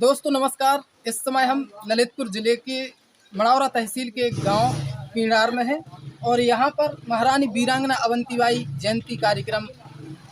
दोस्तों नमस्कार। इस समय हम ललितपुर ज़िले के मढ़ौरा तहसील के गांव पीणार में हैं और यहां पर महारानी वीरांगना अवंतीबाई जयंती कार्यक्रम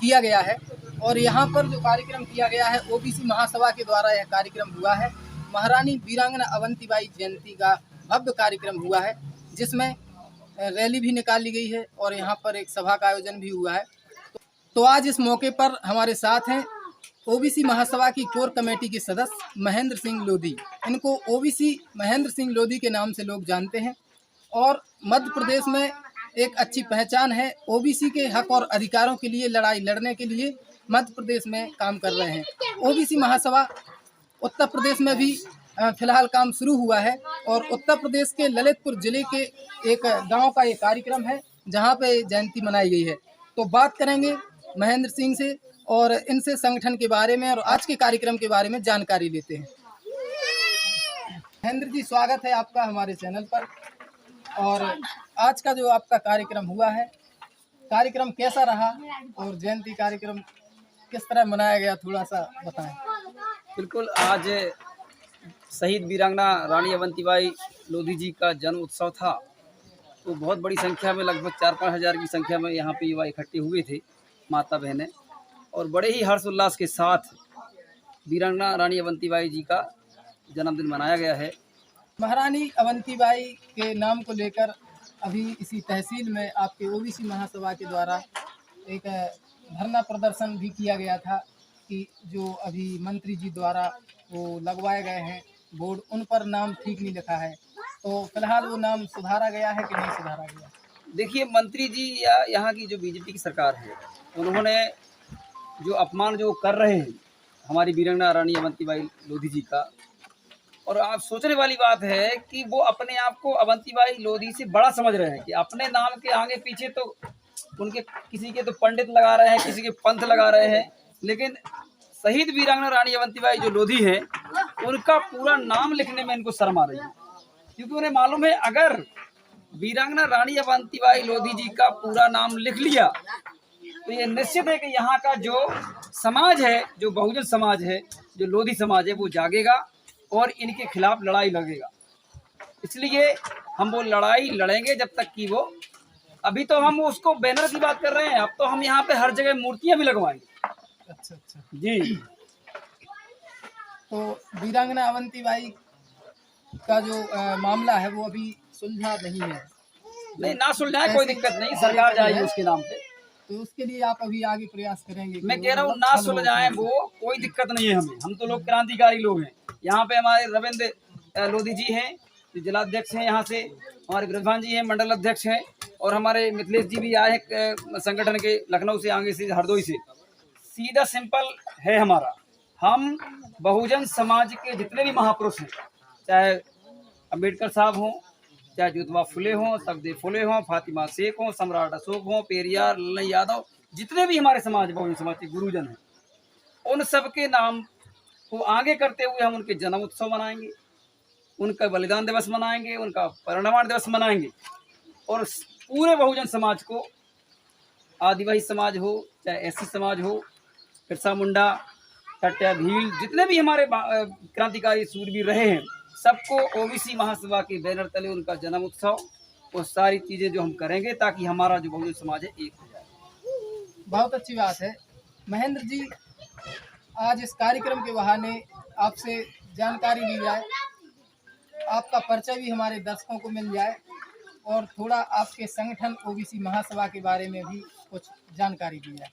किया गया है। और यहां पर जो कार्यक्रम किया गया है ओबीसी महासभा के द्वारा यह कार्यक्रम हुआ है। महारानी वीरांगना अवंतीबाई जयंती का भव्य कार्यक्रम हुआ है, जिसमें रैली भी निकाली गई है और यहाँ पर एक सभा का आयोजन भी हुआ है। तो आज इस मौके पर हमारे साथ हैं ओबीसी महासभा की कोर कमेटी के सदस्य महेंद्र सिंह लोधी। इनको ओबीसी महेंद्र सिंह लोधी के नाम से लोग जानते हैं और मध्य प्रदेश में एक अच्छी पहचान है। ओबीसी के हक और अधिकारों के लिए लड़ाई लड़ने के लिए मध्य प्रदेश में काम कर रहे हैं। ओबीसी महासभा उत्तर प्रदेश में भी फिलहाल काम शुरू हुआ है और उत्तर प्रदेश के ललितपुर जिले के एक गांव का ये कार्यक्रम है जहां पे जयंती मनाई गई है। तो बात करेंगे महेंद्र सिंह से और इनसे संगठन के बारे में और आज के कार्यक्रम के बारे में जानकारी लेते हैं। महेंद्र जी, स्वागत है आपका हमारे चैनल पर। और आज का जो आपका कार्यक्रम हुआ है, कार्यक्रम कैसा रहा और जयंती कार्यक्रम किस तरह मनाया गया, थोड़ा सा बताएं। बिल्कुल, आज शहीद वीरांगना रानी अवंतीबाई लोधी जी का जन्म उत्सव था। तो बहुत बड़ी संख्या में, लगभग 4-5 हज़ार की संख्या में यहाँ पे युवा इकट्ठे हुए थे, माता बहनें, और बड़े ही हर्षोल्लास के साथ वीरांगना रानी अवंतीबाई जी का जन्मदिन मनाया गया है। महारानी अवंतीबाई के नाम को लेकर अभी इसी तहसील में आपके ओबीसी महासभा के द्वारा एक धरना प्रदर्शन भी किया गया था कि जो अभी मंत्री जी द्वारा वो लगवाए गए हैं बोर्ड, उन पर नाम ठीक नहीं लिखा है। तो फिलहाल वो नाम सुधारा गया है कि नहीं सुधारा गया? देखिए, मंत्री जी या यहाँ की जो बीजेपी की सरकार है, उन्होंने जो अपमान जो कर रहे हैं हमारी वीरांगना रानी अवंतीबाई लोधी जी का, और आप सोचने वाली बात है कि वो अपने आप को अवंतीबाई लोधी से बड़ा समझ रहे हैं कि अपने नाम के आगे पीछे तो उनके किसी के तो पंडित लगा रहे हैं, किसी के पंथ लगा रहे हैं, लेकिन शहीद वीरांगना रानी अवंतीबाई जो लोधी है उनका पूरा नाम लिखने में इनको शर्म आ रही है, क्योंकि उन्हें मालूम है अगर वीरांगना रानी अवंतीबाई लोधी जी का पूरा नाम लिख लिया तो ये निश्चित है कि यहाँ का जो समाज है, जो बहुजन समाज है, जो लोधी समाज है, वो जागेगा और इनके खिलाफ लड़ाई लड़ेगा। इसलिए हम वो लड़ाई लड़ेंगे जब तक कि वो, अभी तो हम उसको बैनर की बात कर रहे हैं, अब तो हम यहाँ पे हर जगह मूर्तियां भी लगवाएंगे। अच्छा जी। तो वीरांगना अवंतीबाई का जो मामला है वो अभी सुलझा नहीं है? नहीं, ना सुलझाए कोई दिक्कत नहीं, सरकार जाएगी उसके नाम पे। तो उसके लिए आप अभी आगे प्रयास करेंगे? मैं कह रहा हूँ ना सुलझाए वो, कोई दिक्कत नहीं है हमें, हम तो लोग क्रांतिकारी लोग हैं। यहाँ पे हमारे रविंद्र लोधी जी हैं, जिलाध्यक्ष हैं, यहाँ से हमारे ब्रजभान जी हैं, मंडल अध्यक्ष हैं, और हमारे मिथिलेश जी भी आए हैं संगठन के, लखनऊ से, आगे से, हरदोई से। सीधा सिंपल है हमारा, हम बहुजन समाज के जितने भी महापुरुष हैं, चाहे अम्बेडकर साहब हों, चाहे ज्योतिबा फुले हों, सखदेव फुले हों, फातिमा शेख हों, सम्राट अशोक हों, पेरियार, लल्लन यादव, जितने भी हमारे समाज, बहुजन समाज के गुरुजन हैं, उन सब के नाम को आगे करते हुए हम उनके जन्म उत्सव मनाएंगे, उनका बलिदान दिवस मनाएंगे, उनका परिनिर्वाण दिवस मनाएंगे, और पूरे बहुजन समाज को, आदिवासी समाज हो, चाहे एससी समाज हो, बिरसा मुंडा, टट्या भील, जितने भी हमारे क्रांतिकारी सूरवीर रहे हैं, सबको ओबीसी महासभा के बैनर तले उनका जन्म उत्सव, वो सारी चीज़ें जो हम करेंगे ताकि हमारा जो बहुजन समाज है एक हो जाए। बहुत अच्छी बात है। महेंद्र जी, आज इस कार्यक्रम के बहाने आपसे जानकारी ली जाए, आपका परिचय भी हमारे दर्शकों को मिल जाए और थोड़ा आपके संगठन ओबीसी महासभा के बारे में भी कुछ जानकारी दी जाए।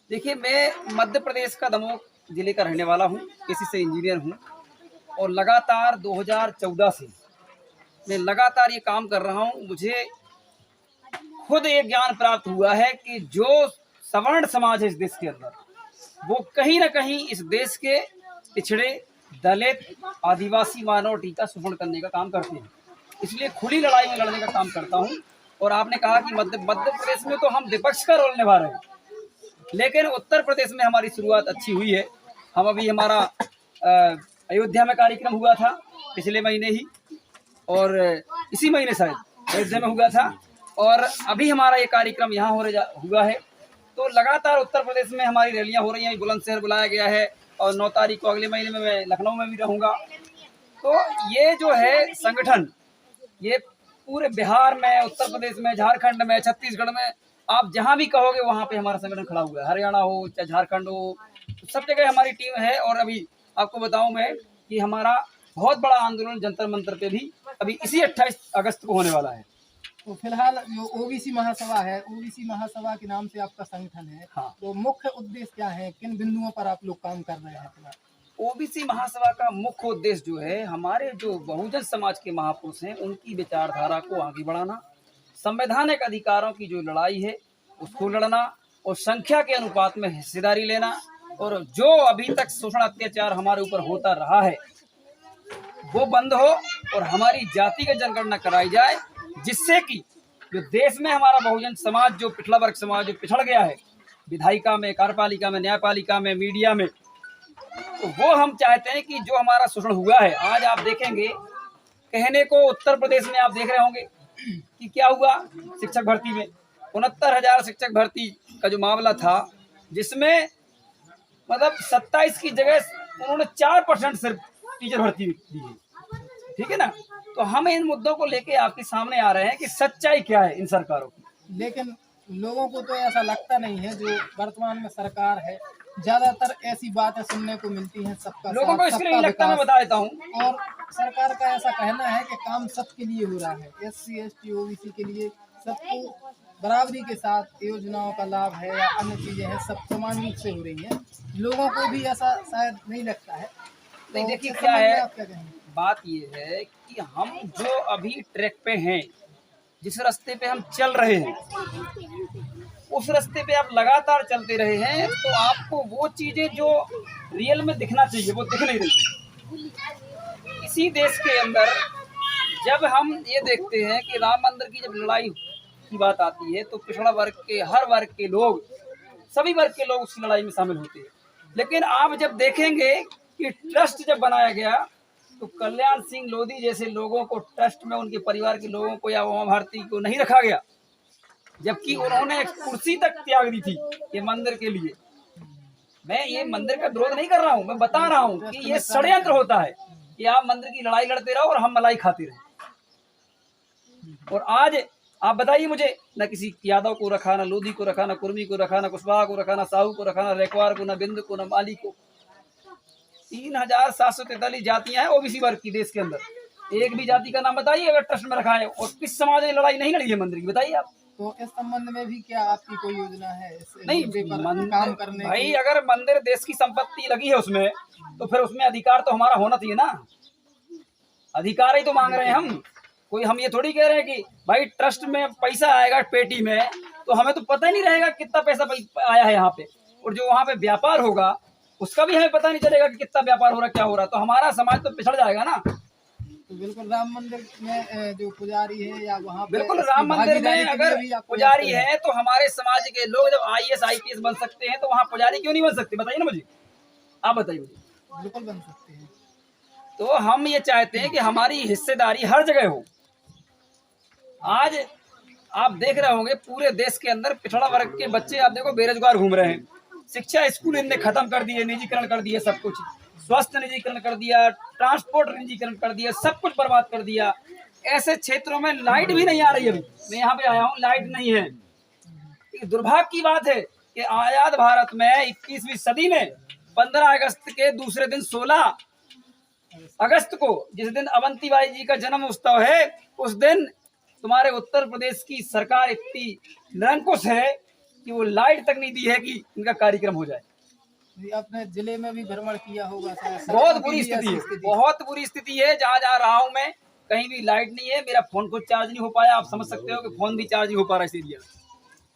देखिए, मैं मध्य प्रदेश का दमोह जिले का रहने वाला हूँ, पेशे से इंजीनियर हूँ, और लगातार 2014 से मैं लगातार ये काम कर रहा हूँ। मुझे खुद एक ज्ञान प्राप्त हुआ है कि जो सवर्ण समाज है इस देश के अंदर, वो कहीं ना कहीं इस देश के पिछड़े, दलित, आदिवासी, माइनॉरिटी का शोषण करने का काम करते हैं। इसलिए खुली लड़ाई में लड़ने का काम करता हूँ। और आपने कहा कि मध्य प्रदेश में तो हम विपक्ष का रोल निभा रहे हैं, लेकिन उत्तर प्रदेश में हमारी शुरुआत अच्छी हुई है। हम अभी, हमारा अयोध्या में कार्यक्रम हुआ था पिछले महीने ही, और इसी महीने शायद अयोध्या में हुआ था, और अभी हमारा ये कार्यक्रम यहाँ हुआ है। तो लगातार उत्तर प्रदेश में हमारी रैलियां हो रही हैं। बुलंदशहर बुलाया गया है, और 9 तारीख को अगले महीने में मैं लखनऊ में भी रहूँगा। तो ये जो है संगठन, ये पूरे बिहार में, उत्तर प्रदेश में, झारखंड में, छत्तीसगढ़ में, आप जहाँ भी कहोगे वहाँ पे हमारा संगठन खड़ा हुआ है। हरियाणा हो चाहे झारखंड हो, तो सब जगह हमारी टीम है। और अभी आपको बताऊं मैं कि हमारा बहुत बड़ा आंदोलन जंतर मंतर पे भी अभी इसी 28 अगस्त को होने वाला है। तो फिलहाल जो ओबीसी महासभा है, ओबीसी महासभा के नाम से आपका संगठन है, हाँ। तो मुख्य उद्देश्य क्या है, किन बिंदुओं पर आप लोग काम कर रहे हैं फिलहाल? ओबीसी महासभा का मुख्य उद्देश्य जो है, हमारे जो बहुजन समाज के महापुरुष हैं उनकी विचारधारा को आगे बढ़ाना, संवैधानिक अधिकारों की जो लड़ाई है उसको लड़ना, और संख्या के अनुपात में हिस्सेदारी लेना, और जो अभी तक शोषण अत्याचार हमारे ऊपर होता रहा है वो बंद हो और हमारी जातिगत जनगणना कराई जाए, जिससे कि जो देश में हमारा बहुजन समाज, जो पिछड़ा वर्ग समाज जो पिछड़ गया है विधायिका में, कार्यपालिका में, न्यायपालिका में, मीडिया में, तो वो हम चाहते हैं कि जो हमारा शोषण हुआ है, आज आप देखेंगे कहने को उत्तर प्रदेश में आप देख रहे होंगे कि क्या हुआ शिक्षक भर्ती में। 69,000 शिक्षक भर्ती का जो मामला था, जिसमें मतलब 27 की जगह उन्होंने 4% सिर्फ टीचर भर्ती दी है। ठीक है ना। तो हम इन मुद्दों को लेके आपके सामने आ रहे हैं कि सच्चाई क्या है इन सरकारों की। लेकिन लोगों को तो ऐसा लगता नहीं है, जो वर्तमान में सरकार है, ज्यादातर ऐसी बातें सुनने को मिलती हैं, सबका लोगों को साथ, इसलिए सबका नहीं लगता, मैं विकास। बता देता हूँ। और सरकार का ऐसा कहना है कि काम सबके लिए हो रहा है, SC ST OBC के लिए सबको बराबरी के साथ योजनाओं का लाभ है या अन्य चीजें हैं, सब समान रूप से हो रही हैं। लोगों को भी ऐसा शायद नहीं लगता है। नहीं, तो देखिए इस क्या संबंध में है, आप क्या कहेंगे? बात ये है कि हम जो अभी ट्रैक पे हैं, जिस रास्ते पे हम चल रहे हैं, उस रास्ते पे आप लगातार चलते रहे हैं, तो आपको वो चीजें जो रियल में दिखना चाहिए वो दिख नहीं रही। इसी देश के अंदर जब हम ये देखते हैं कि राम मंदिर की जब लड़ाई की बात आती है, तो पिछड़ा वर्ग के, हर वर्ग के लोग, सभी वर्ग के लोग उस लड़ाई में शामिल होते हैं। लेकिन आप जब देखेंगे कि ट्रस्ट जब बनाया गया, तो कल्याण सिंह लोधी जैसे लोगों को ट्रस्ट में, उनके परिवार के लोगों को या उमा भारती को नहीं रखा गया, जबकि उन्होंने एक कुर्सी तक त्याग दी थी ये मंदिर के लिए। मैं ये मंदिर का विरोध नहीं कर रहा हूँ, मैं बता रहा हूँ कि ये षड्यंत्र होता है कि आप मंदिर की लड़ाई लड़ते रहो और हम मलाई खाते रहे। और आज आप बताइए मुझे, न किसी यादव को रखा, न लोधी को रखा, न कुर्मी को रखा, न कुशवाहा को रखा, न साहू को रखा, न रेकवार को, न बिंद को, न माली को। 3,743 जातियां हैं ओबीसी वर्ग की देश के अंदर। एक भी जाति का नाम बताइए अगर ट्रस्ट में रखा है। और किस समाज ने लड़ाई नहीं लड़ी है मंदिर की, बताइए आप। तो इस संबंध में भी क्या आपकी कोई योजना है इस नहीं, मुद्दे पर काम करने भाई की? अगर मंदिर देश की संपत्ति लगी है उसमें, तो फिर उसमें अधिकार तो हमारा होना चाहिए ना। अधिकार ही तो मांग रहे हैं हम। कोई हम ये थोड़ी कह रहे हैं कि भाई ट्रस्ट में पैसा आएगा पेटी में, तो हमें तो पता ही नहीं रहेगा कितना पैसा आया है यहाँ पे, और जो वहाँ पे व्यापार होगा उसका भी हमें पता नहीं चलेगा कि कितना व्यापार हो रहा, क्या हो रहा। तो हमारा समाज तो पिछड़ जाएगा ना। तो बिल्कुल राम मंदिर में जो पुजारी है या वहाँ पे बिल्कुल राम मंदिर में अगर भी आप पुजारी है, तो हमारे समाज के लोग जब IAS IPS बन सकते हैं, तो वहाँ पुजारी क्यों नहीं बन सकते? बताइए ना मुझे, आप बताइए मुझे। बिल्कुल बन सकते हैं। तो हम ये चाहते हैं कि हमारी हिस्सेदारी हर जगह हो। आज आप देख रहे होंगे पूरे देश के अंदर पिछड़ा वर्ग के बच्चे आप देखो बेरोजगार घूम रहे हैं। शिक्षा स्कूल इनने खत्म कर दिए, निजीकरण कर दिए, सब कुछ स्वास्थ्य निजीकरण कर दिया, ट्रांसपोर्ट निजीकरण कर दिया, सब कुछ बर्बाद कर दिया। ऐसे क्षेत्रों में लाइट भी नहीं आ रही। अभी मैं यहाँ पे आया हूँ, लाइट नहीं है। दुर्भाग्य की बात है कि आजाद भारत में 21वीं सदी में 15 अगस्त के दूसरे दिन 16 अगस्त को, जिस दिन अवंतीबाई जी का जन्म उत्सव है, उस दिन तुम्हारे उत्तर प्रदेश की सरकार इतनी निरंकुश है कि वो लाइट तक नहीं दी है कि इनका कार्यक्रम हो जाए। अपने जिले में भी भ्रमण किया होगा, बहुत बुरी स्थिति है, बहुत बुरी स्थिति है। जहाँ जहाँ रहा हूँ मैं, कहीं भी लाइट नहीं है। मेरा फोन को चार्ज नहीं हो पाया। आप समझ सकते हो कि फोन भी चार्ज नहीं हो पा रहा इस एरिया में।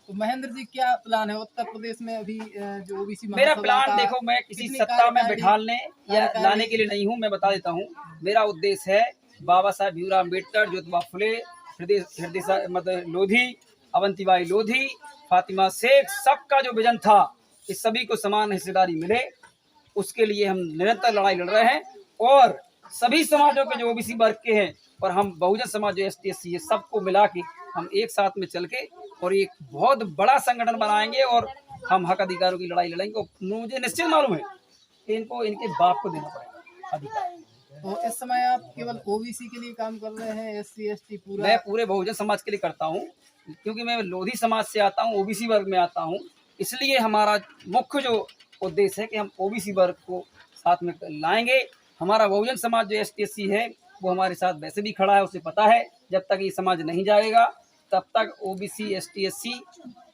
तो महेंद्र जी क्या प्लान है उत्तर प्रदेश में अभी जो ओबीसी मेरा प्लान देखो, मैं किसी सत्ता में बिठाने या लाने के लिए नहीं हूँ। मैं बता देता हूँ, मेरा उद्देश्य है बाबा साहब भीमराव अम्बेडकर, ज्योतिबा फुले, हृदय मतलब लोधी, अवंतीबाई लोधी, फातिमा शेख, सबका जो विजन था कि सभी को समान हिस्सेदारी मिले, उसके लिए हम निरंतर लड़ाई लड़ रहे हैं। और सभी समाजों के जो ओबीसी वर्ग के हैं और हम बहुजन समाज जो ST SC है, सबको मिला के हम एक साथ में चल के और एक बहुत बड़ा संगठन बनाएंगे और हम हक अधिकारों की लड़ाई लड़ेंगे। और मुझे निश्चित मालूम है कि इनको इनके बाप को देना पड़ेगा अधिकार। तो इस समय आप केवल ओबीसी के लिए काम कर रहे हैं, एससी एसटी पूरा? मैं पूरे बहुजन समाज के लिए करता हूँ, क्योंकि मैं लोधी समाज से आता हूँ, ओबीसी वर्ग में आता हूँ। इसलिए हमारा मुख्य जो उद्देश्य है कि हम ओबीसी वर्ग को साथ में लाएंगे। हमारा बहुजन समाज जो एसटी एससी है वो हमारे साथ वैसे भी खड़ा है, उसे पता है जब तक ये समाज नहीं जाएगा तब तक ओबीसी एसटी एससी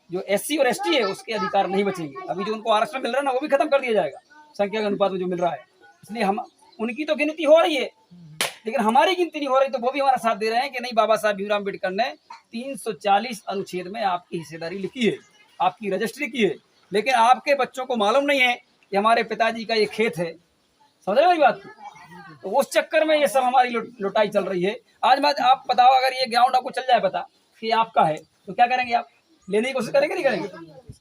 जो एससी और एसटी है उसके अधिकार नहीं बचेंगे। अभी जो उनको आरक्षण मिल रहा है ना वो भी खत्म कर दिया जाएगा संख्या के अनुपात में जो मिल रहा है। इसलिए हम उनकी तो गिनती हो रही है लेकिन हमारी गिनती नहीं हो रही, तो वो भी हमारा साथ दे रहे हैं कि नहीं, बाबा साहब भीमराव अम्बेडकर ने 340 अनुच्छेद में आपकी हिस्सेदारी लिखी है, आपकी रजिस्ट्री की है, लेकिन आपके बच्चों को मालूम नहीं है कि हमारे पिताजी का ये खेत है। समझ रहे मेरी बात को? तो उस चक्कर में ये सब हमारी लुटाई चल रही है। आज मैं आप बताओ, अगर ये ग्राउंड आपको चल जाए पता कि आपका है तो क्या करेंगे आप? लेने की कोशिश करेंगे नहीं करेंगे?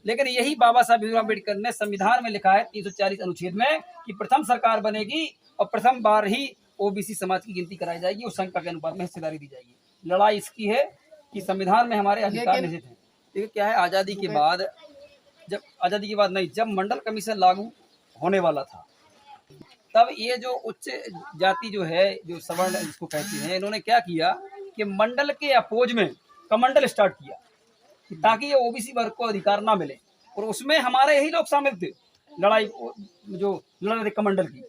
लेकिन यही बाबा साहब भीमराव अम्बेडकर ने संविधान में लिखा है 340 अनुच्छेद में कि प्रथम सरकार बनेगी और प्रथम बार ही ओबीसी समाज की गिनती कराई जाएगी और संख्या के अनुपात में हिस्सेदारी दी जाएगी। लड़ाई इसकी है कि संविधान में हमारे अधिकार निहित हैं। देखिए क्या है, आज़ादी के बाद जब मंडल कमीशन लागू होने वाला था तब ये जो उच्च जाति जो है, जो सवर्ण जिसको कहते हैं, इन्होंने क्या किया कि मंडल के अपोज में कमंडल स्टार्ट किया ताकि ये ओबीसी वर्ग को अधिकार ना मिले, और उसमें हमारे यही लोग शामिल थे लड़ाई जो लड़ रहे कमंडल की।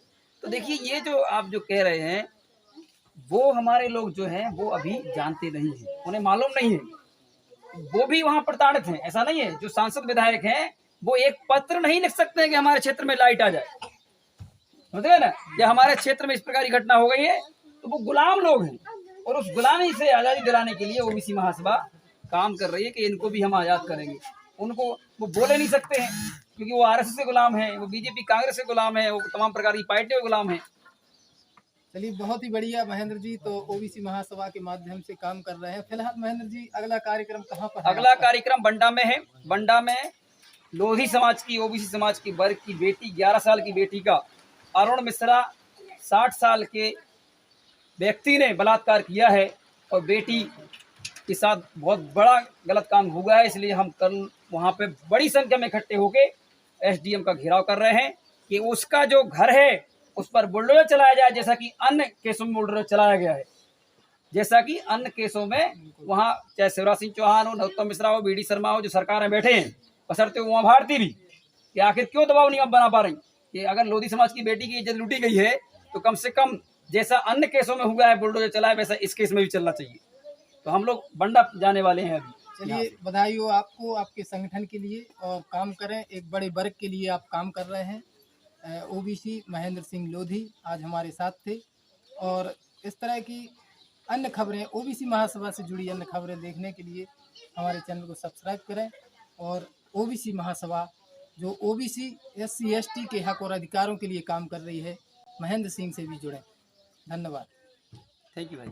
तो देखिए ये जो आप जो कह रहे हैं वो हमारे लोग जो हैं वो अभी जानते नहीं हैं, उन्हें मालूम नहीं है, वो भी वहां प्रताड़ित हैं। ऐसा नहीं है, जो सांसद विधायक हैं वो एक पत्र नहीं लिख सकते हैं कि हमारे क्षेत्र में लाइट आ जाए, समझ गए ना, या हमारे क्षेत्र में इस प्रकार की घटना हो गई है। तो वो गुलाम लोग हैं और उस गुलामी से आज़ादी दिलाने के लिए ओबीसी महासभा काम कर रही है कि इनको भी हम आज़ाद करेंगे। उनको वो बोले नहीं सकते हैं क्योंकि वो आरएसएस के गुलाम है, वो बीजेपी कांग्रेस के गुलाम है, वो तमाम प्रकार की पार्टियों के गुलाम है। चलिए बहुत ही बढ़िया महेंद्र जी, तो ओबीसी महासभा के माध्यम से काम कर रहे हैं। फिलहाल महेंद्र जी अगला कार्यक्रम कहाँ पर है? अगला कार्यक्रम बंडा में है। बंडा में लोधी समाज की, ओबीसी समाज की वर्ग की बेटी, 11 साल की बेटी का अरुण मिश्रा 60 साल के व्यक्ति ने बलात्कार किया है और बेटी के साथ बहुत बड़ा गलत काम हुआ है। इसलिए हम कल वहाँ पे बड़ी संख्या में इकट्ठे होकर एसडीएम का घेराव कर रहे हैं कि उसका जो घर है उस पर बुलडोजर चलाया जाए, जैसा कि अन्य केसों में बुलडोजर चलाया गया है, जैसा कि अन्य केसों में वहाँ चाहे शिवराज सिंह चौहान हो, नरोत्तम मिश्रा हो, बीडी शर्मा हो, जो सरकार में बैठे हैं, बशर्ते उमा भारती भी, कि आखिर क्यों दबाव नहीं बना पा रही कि अगर लोधी समाज की बेटी की इज्जत लूटी गई है तो कम से कम जैसा अन्य केसों में हुआ है बुलडोजर चलाए वैसा इस केस में भी चलना चाहिए। तो हम लोग बंडा जाने वाले हैं अभी। चलिए बधाई हो आपको, आपके संगठन के लिए, और काम करें, एक बड़े वर्ग के लिए आप काम कर रहे हैं। ओबीसी महेंद्र सिंह लोधी आज हमारे साथ थे, और इस तरह की अन्य खबरें, ओबीसी महासभा से जुड़ी अन्य खबरें देखने के लिए हमारे चैनल को सब्सक्राइब करें, और ओबीसी महासभा जो ओबीसी एससी एसटी के हक और अधिकारों के लिए काम कर रही है, महेंद्र सिंह से भी जुड़ें। धन्यवाद। थैंक यू भाई।